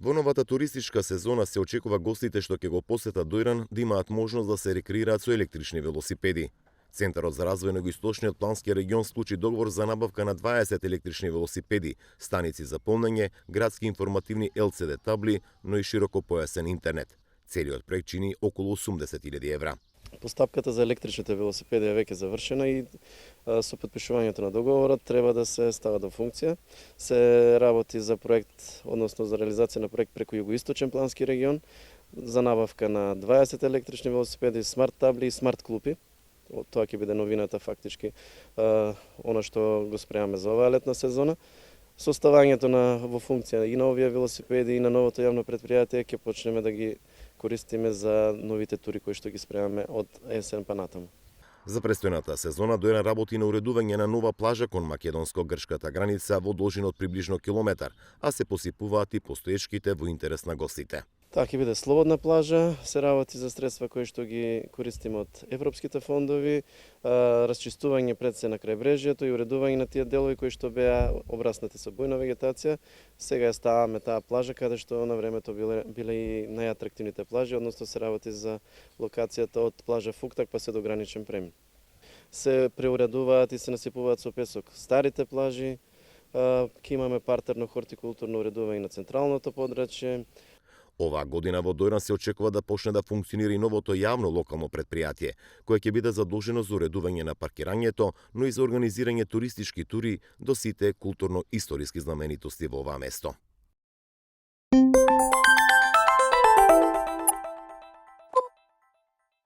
Во новата туристичка сезона се очекува гостите што ќе го посетат Дојран да имаат можност да се рекреираат со електрични велосипеди. Центарот за развој на Југоисточниот плански регион склучи договор за набавка на 20 електрични велосипеди, станици за полнење, градски информативни LCD табли, но и широкопојасен интернет. Целиот проект чини околу 80.000 евра. Постапката за електричните велосипеди е веќе завршена и со подпишувањето на договорот треба да се стават во функција. Се работи за проект, односно за реализација на проект преку Југоисточен плански регион за набавка на 20 електрични велосипеди, смарт табли и смарт клупи. Тоа ќе биде новината фактички, она што го спремаме за оваа летна сезона. Составањето во функција и на овие велосипеди и на новото јавно претпријатие ќе почнеме да ги користиме за новите тури кои што ги спремаме од есен па натаму. За престојната сезона Дојран работи на уредување на нова плажа кон македонско-грчката граница во должина од приближно километар, а се посипуваат и постоечките во интерес на гостите. Таа ќе биде слободна плажа, се работи за средства кои што ги користиме од европските фондови, расчистување пред се на крајбрежјето и уредување на тие делови кои што беа обраснати со бујна вегетација. Сега ја ставаме таа плажа каде што на времето биле и најатрактивните плажи, односно се работи за локацијата од плажа Фуктак па се до граничен премин. Се преуредуваат и се насипуваат со песок старите плажи, ќе имаме партерно хортикултурно уредување на централното подрачје. Оваа година во Дојран се очекува да почне да функционира и новото јавно локално претпријатие, кое ќе биде задолжено за уредување на паркирањето, но и за организирање туристички тури до сите културно-историски знаменитости во оваа место.